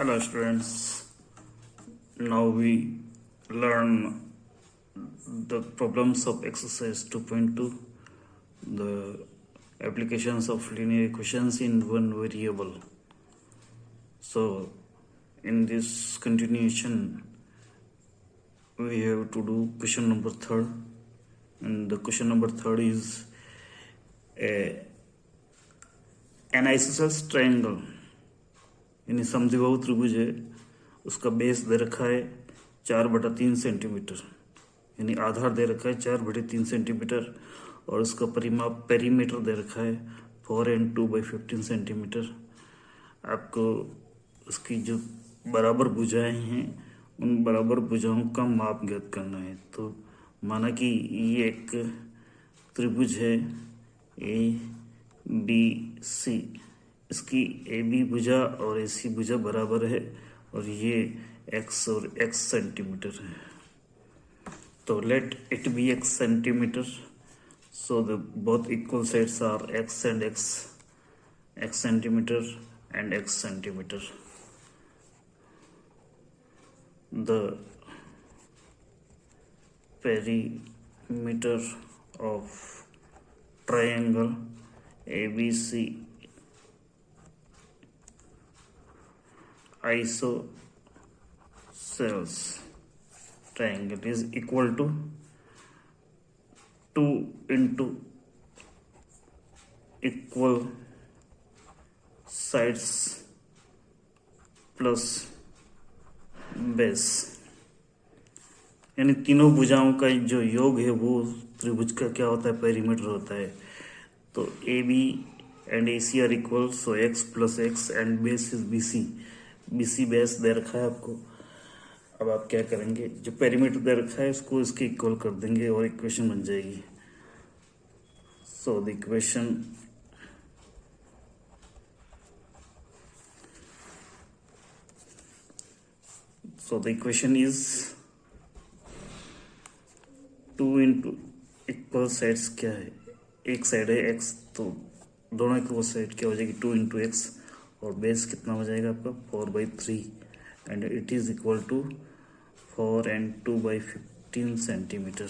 Hello students, now we learn the problems of exercise 2.2, the applications of linear equations in one variable. So in this continuation we have to do question number 3, and the question number 3 is an isosceles triangle, यानी समद्विबाहु त्रिभुज है, उसका base दे रखा है 4/3 centimetre, यानी आधार दे रखा है 4/3 सेंटीमीटर, और उसका परिमाप पेरीमीटर दे रखा है 4 and 2/15 सेंटीमीटर। आपको उसकी जो बराबर भुजाएं हैं उन बराबर भुजाओं का माप ज्ञात करना है। तो माना कि ये एक त्रिभुज है ABC, इसकी AB भुजा और AC भुजा बराबर है, और ये x और x सेंटीमीटर है। तो let it be x centimetre, so the both equal sides are x and x centimetre and x centimetre. The perimeter of triangle ABC isosceles triangle is equal to 2 into equal sides plus base, यानी तीनों भुजाओं का जो योग है वो त्रिभुज का क्या होता है, पेरीमीटर होता है। तो AB and AC are equal, so x plus x and base is BC base दे रखा है आपको। अब आप क्या करेंगे, जो पेरीमीटर दे रखा है उसको इसके इक्वल कर देंगे और इक्वेशन बन जाएगी। सो the equation So the equation is 2 into equal sides क्या है, एक साइड है x, तो दोनों इक्वल साइड क्या हो जाएगी 2 into x, और बेस कितना हो जाएगा आपका 4/3, and it is equal to 4 and 2/15 centimetre.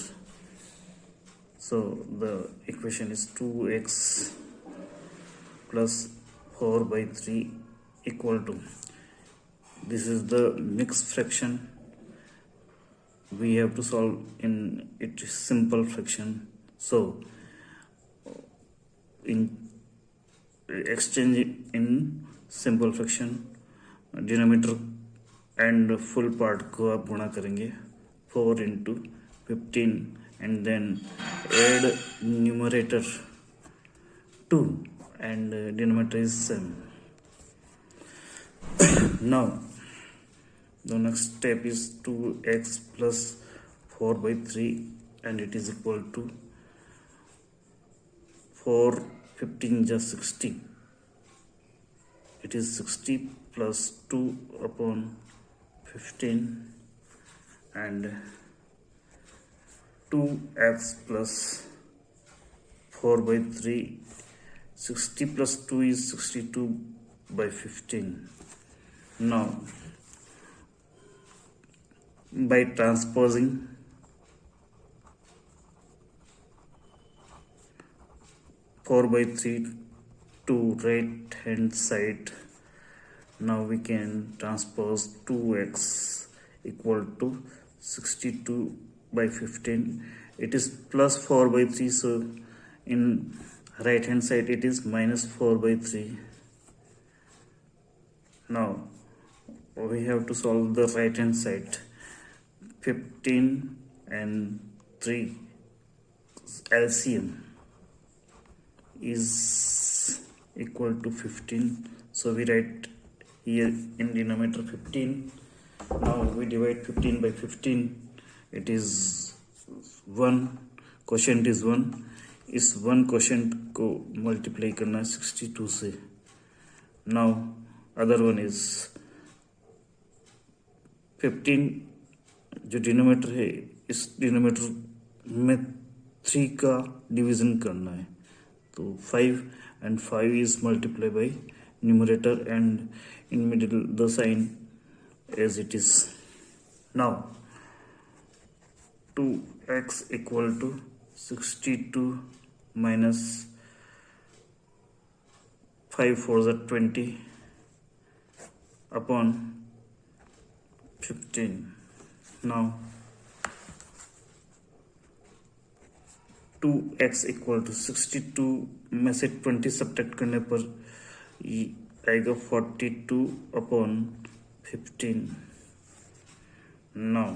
So the equation is 2x plus 4/3 equal to, this is the mixed fraction, we have to solve in it simple fraction. So in exchange in simple fraction, denominator and full part को आप गुणा करेंगे 4 into 15, and then add numerator 2 and denominator is same. Now the next step is 2x plus 4/3, and it is equal to 4 15 just 60, it is 60 plus 2 upon 15, and 2x plus 4/3, 60 plus 2 is 62/15. Now by transposing four by three to right hand side, now we can transpose 2x equal to 62/15. It is plus 4/3, so in right hand side it is minus 4/3. Now we have to solve the right hand side. 15 and 3 LCM is equal to 15, so we write here in denominator 15. Now we divide 15/15, it is 1, quotient is 1, इस 1 quotient को multiply करना है 62 से। Now other one is 15, जो denominator है इस denominator में 3 का डिवीजन करना है, तो 5 and 5 is multiplied by numerator, and in middle the sign as it is. Now 2x equal to 62 minus 5 4 is 20 upon 15. Now 2x equal to 62 में से 20 सब्ट्रैक्ट करने पर आएगा 42 upon 15. Now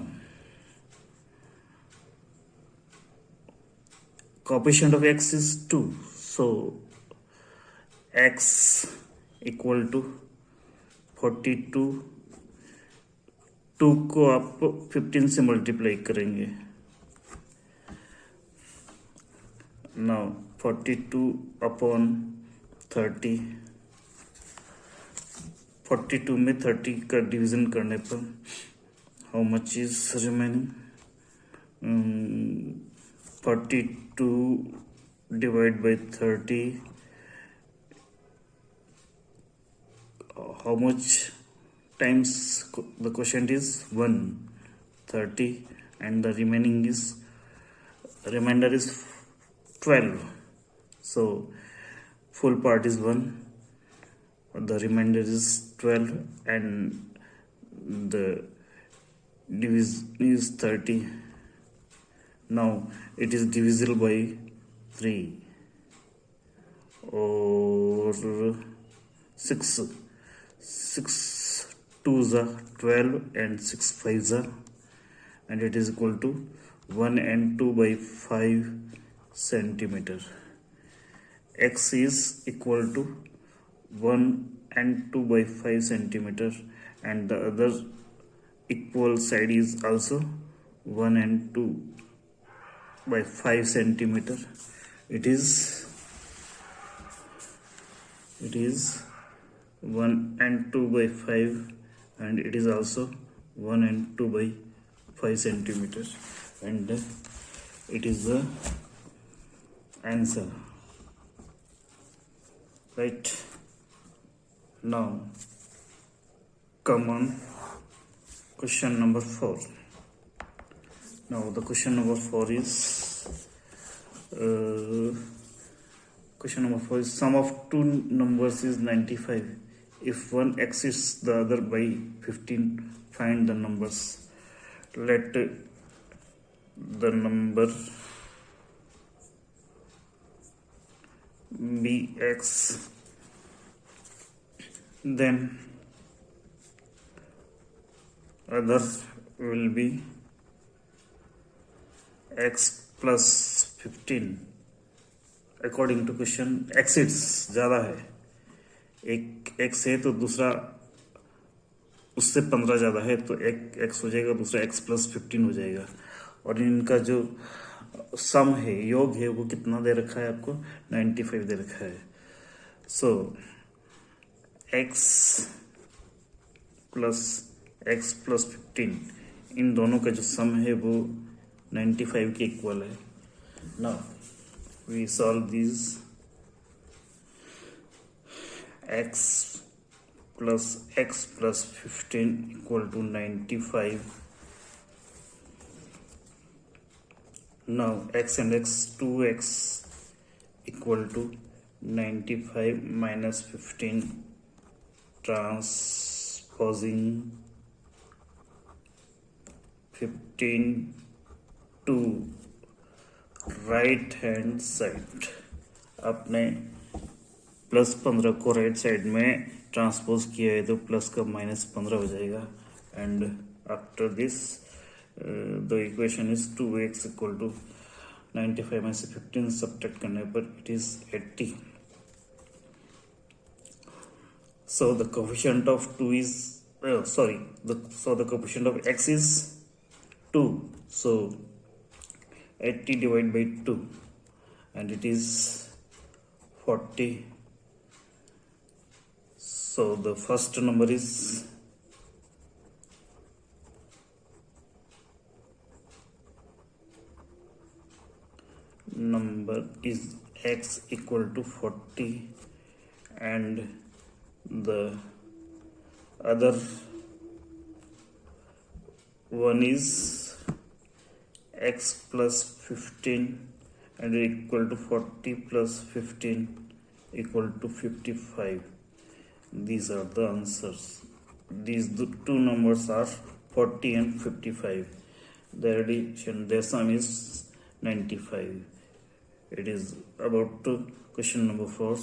coefficient of x is 2, so x equal to 42. 2 को आप 15 से multiply करेंगे. Now 42 upon 30. 42 में 30 का डिवीजन करने पर how much is remaining? 42 divided by 30. How much times the quotient is 1? 30, and the remainder is 12. So full part is 1, the remainder is 12, and the division is 30. Now it is divisible by 3 or 6. 6 2s are 12 and 6 5s are, and it is equal to 1 and 2 by 5 centimeter. X is equal to 1 and 2 by 5 centimeter, and the other equal side is also 1 and 2 by 5 centimeter. It is 1 and 2 by 5, and it is also 1 and 2 by 5 centimeters, and it is the answer. Right, now come on question number 4. Now the question number 4 is sum of two numbers is 95. If one exceeds the other by 15, find the numbers. Let the number be x, then other will be x plus 15. According to question, exceeds ज़्यादा है, एक x है तो दूसरा उससे 15 ज़्यादा है, तो एक x हो जाएगा, दूसरा x plus 15 हो जाएगा. और इनका जो सम है, योग है, वो कितना दे रखा है आपको? 95 दे रखा है. सो x plus 15, इन दोनों का जो सम है वो 95 के इक्वल है. Now we solve these. X plus 15 equal to 95. Now x and x, 2x equal to 95 minus 15, transposing 15 to right hand side. आपने प्लस 15 को राइट साइड में ट्रांसपोज किया है तो प्लस का माइनस 15 हो जाएगा. And after this the equation is 2x equal to 95 में से 15 सब्ट्रैक्ट करने पर it is 80. So the coefficient of 2 is the coefficient of x is 2. So 80 divided by 2, and it is 40. So the first number is x equal to 40, and the other One is x plus 15 and equal to 40 plus 15 equal to 55. These are the answers. These two numbers are 40 and 55. Their sum is 95. It is about to question number 4.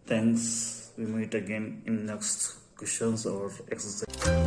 Thanks. We meet again in next questions or exercise.